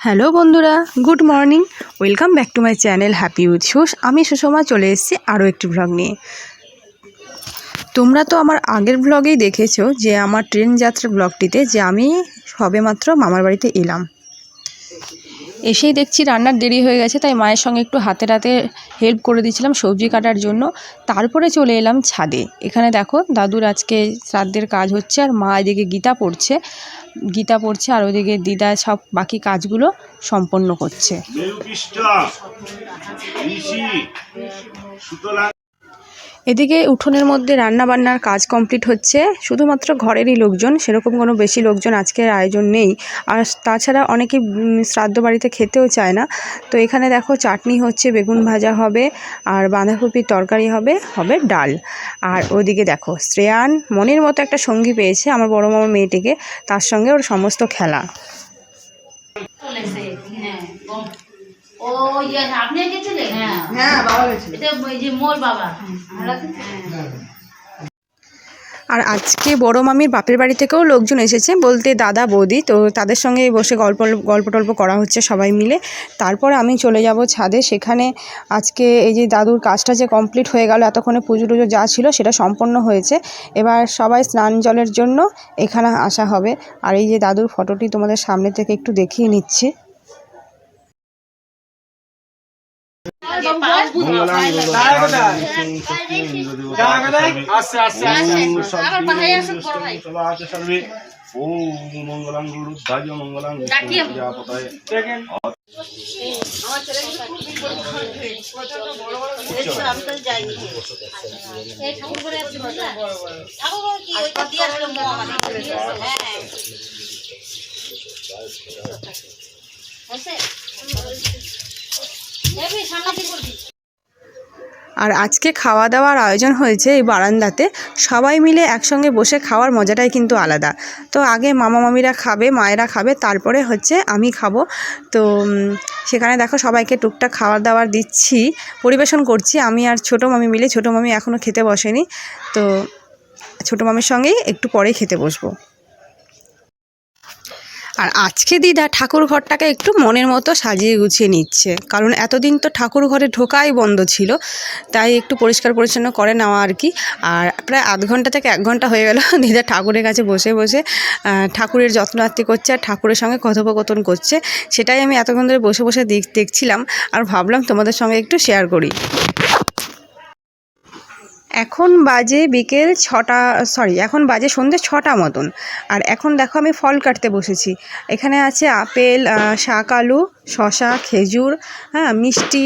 Hello বন্ধুরা, good morning. Welcome back to my channel happy with Sush. আমি সুষমা চলে এসেছি আরও একটি ব্লগ নিয়ে। তোমরা তো আমার আগের ব্লগেই দেখেছো যে আমার ট্রেন যাত্রার ব্লগটিতে যে আমি সবেমাত্র মামার বাড়িতে এলাম। এসেই দেখছি রান্নার দেরি হয়ে গেছে, তাই মায়ের সঙ্গে একটু হাতে হাতে হেল্প করে দিয়েছিলাম সবজি কাটার জন্য। তারপরে চলে এলাম ছাদে। এখানে দেখো দাদুর আজকে শ্রাদ্ধের কাজ হচ্ছে, আর মা এদিকে গীতা পড়ছে আর ওইদিকে দিদা সব বাকি কাজগুলো সম্পন্ন করছে। এদিকে উঠোনের মধ্যে রান্না বান্নার কাজ কমপ্লিট হচ্ছে। শুধুমাত্র ঘরেরই লোকজন, সেরকম কোনো বেশি লোকজন আজকের আয়োজন নেই। আর তাছাড়া অনেকে শ্রাদ্ধ বাড়িতে খেতেও চায় না। তো এখানে দেখো চাটনি হচ্ছে, বেগুন ভাজা হবে, আর বাঁধাকপির তরকারি হবে ডাল। আর ওদিকে দেখো শ্রেয়ান মনের মতো একটা সঙ্গী পেয়েছে, আমার বড় মামার মেয়েটিকে, তার সঙ্গে ওর সমস্ত খেলা। আর আজকে বড় মামির বাপের বাড়ি থেকেও লোকজন এসেছে, বলতে দাদা বৌদি। তো তাদের সঙ্গে বসে গল্প টল্প করা হচ্ছে সবাই মিলে। তারপর আমি চলে যাব ছাদে। সেখানে আজকে এই যে দাদুর কাজটা যে কমপ্লিট হয়ে গেল, এতক্ষণে পুজো টুজো যা ছিল সেটা সম্পন্ন হয়েছে। এবার সবাই স্নান জলের জন্য এখানে আসা হবে। আর এই যে দাদুর ফটোটি তোমাদের সামনে থেকে একটু দেখিয়ে নিচ্ছি। আর আজকে খাওয়া দাওয়ার আয়োজন হয়েছে এই বারান্দাতে। সবাই মিলে একসঙ্গে বসে খাওয়ার মজাটাই কিন্তু আলাদা। তো আগে মামা মামিরা খাবে, মায়েরা খাবে, তারপরে হচ্ছে আমি খাবো। তো সেখানে দেখো সবাইকে টুকটাক খাওয়া দাওয়ার দিচ্ছি, পরিবেশন করছি আমি আর ছোটো মামি মিলে। ছোটো মামি এখনও খেতে বসেনি, তো ছোটো মামির সঙ্গেই একটু পরে খেতে বসবো। আর আজকে দিদা ঠাকুর ঘরটাকে একটু মনের মতো সাজিয়ে গুছিয়ে নিচ্ছে, কারণ এতদিন তো ঠাকুর ঘরে ঢোকাই বন্ধ ছিল, তাই একটু পরিষ্কার পরিচ্ছন্ন করে নেওয়া আর কি। আর প্রায় আধ ঘন্টা থেকে 1 ঘন্টা হয়ে গেল দিদা ঠাকুরের কাছে বসে বসে ঠাকুরের যত্নার্থী করছে আর ঠাকুরের সঙ্গে কথোপকথন করছে। সেটাই আমি এতক্ষণ ধরে বসে বসে দেখছিলাম, আর ভাবলাম তোমাদের সঙ্গে একটু শেয়ার করি। এখন বাজে বিকেল 6টা, এখন বাজে সন্ধ্যে 6টা মতন। আর এখন দেখো আমি ফল কাটতে বসেছি। এখানে আছে আপেল, শাক আলু, শশা, খেজুর, মিষ্টি,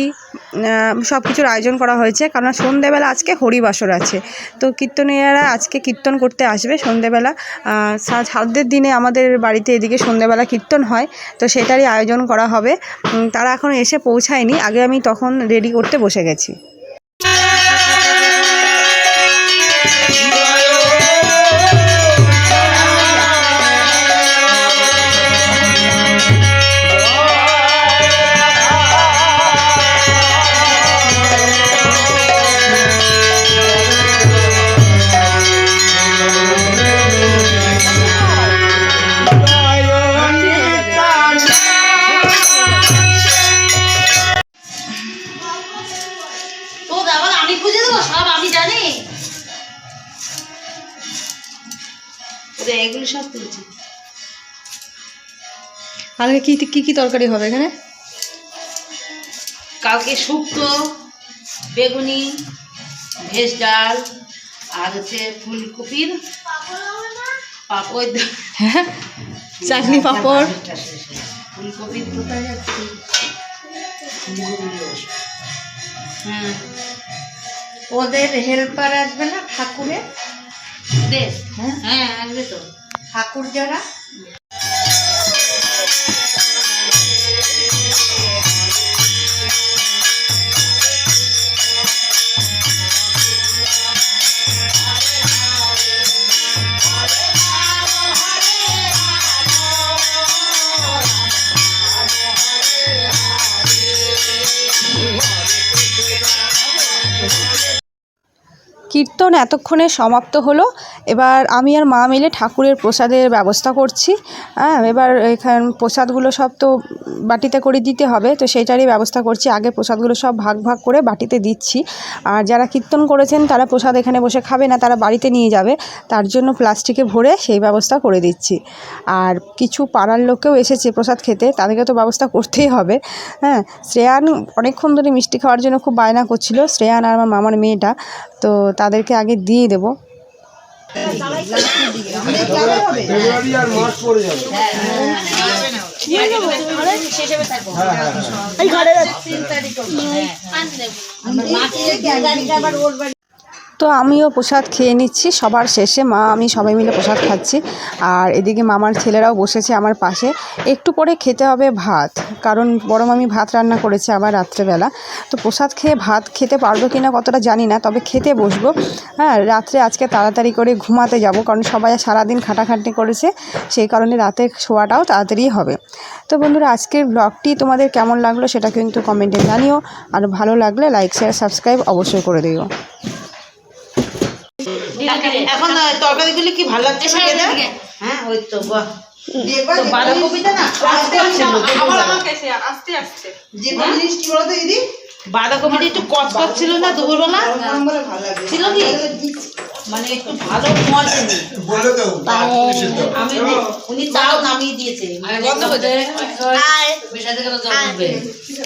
সব কিছুর আয়োজন করা হয়েছে, কারণ সন্ধ্যেবেলা আজকে হরিবাসর আছে। তো কীর্তনীয়রা আজকে কীর্তন করতে আসবে সন্ধ্যেবেলা। শ্রাদ্ধের দিনে আমাদের বাড়িতে এদিকে সন্ধ্যেবেলা কীর্তন হয়, তো সেটারই আয়োজন করা হবে। তারা এখনও এসে পৌঁছায়নি, আগে আমি তখন রেডি করতে বসে গেছি। এগুলো সব তুলছি। কালকে কি কি তরকারি হবে এখানে? কালকে শুক্তো, বেগুনি, ভেজ ডাল, আর হচ্ছে ফুলকপির পাপড়, চাটনি পাঁপড়। ফুলকপির কোথায় যাচ্ছে? হ্যাঁ, ওদের হেল্পার আসবে না ঠাকুরের? হ্যাঁ আসবে তো ঠাকুর যারা। কীর্তন এতক্ষণে সমাপ্ত হলো। এবার আমি আর মা মিলে ঠাকুরের প্রসাদের ব্যবস্থা করছি। হ্যাঁ, এবার এখান প্রসাদগুলো সব তো বাটিতে করে দিতে হবে, তো সেইটারই ব্যবস্থা করছি। আগে প্রসাদগুলো সব ভাগ ভাগ করে বাটিতে দিচ্ছি। আর যারা কীর্তন করেছেন তারা প্রসাদ এখানে বসে খাবে না, তারা বাড়িতে নিয়ে যাবে, তার জন্য প্লাস্টিকে ভরে সেই ব্যবস্থা করে দিচ্ছি। আর কিছু পাড়ার লোকেও এসেছে প্রসাদ খেতে, তাদেরকে তো ব্যবস্থা করতেই হবে। হ্যাঁ, শ্রেয়ান অনেকক্ষণ ধরে মিষ্টি খাওয়ার জন্য খুব বায়না করছিল, শ্রেয়ান আর আমার মামার মেয়েটা, তো তাদেরকে আগে দিয়ে দেবো। ফেব্রুয়ারি আর মার্চ পড়ে যাবে। তো আমিও প্রসাদ খেয়ে নিচ্ছি সবার শেষে, মা আমি সবাই মিলে প্রসাদ খাচ্ছি। আর এদিকে মামার ছেলেরাও বসেছে আমার পাশে। একটু পরে খেতে হবে ভাত, কারণ বড় মামি ভাত রান্না করেছে আবার রাত্রেবেলা। তো প্রসাদ খেয়ে ভাত খেতে পারবো কি না কতটা জানি না, তবে খেতে বসবো। হ্যাঁ, রাত্রে আজকে তাড়াতাড়ি করে ঘুমাতে যাব, কারণ সবাই সারাদিন খাটাখাটনি করেছে, সেই কারণে রাতে শোয়াটাও তাড়াতাড়ি হবে। তো বন্ধুরা, আজকের ব্লগটি তোমাদের কেমন লাগলো সেটা কিন্তু কমেন্টে জানিও, আর ভালো লাগলে লাইক শেয়ার সাবস্ক্রাইব অবশ্যই করে দিও। এখন তরকারিগুলি কি ভালো লাগছে? হ্যাঁ, ওই তো বাহ। তো বাঁধাকপিটা না বাঁধাকপিটা একটু কচকচ ছিল না দুপুরবেলা, ছিল কি মানে একটু ভালো মজা নেই। আমি উনি তাও নামিয়ে দিয়েছে।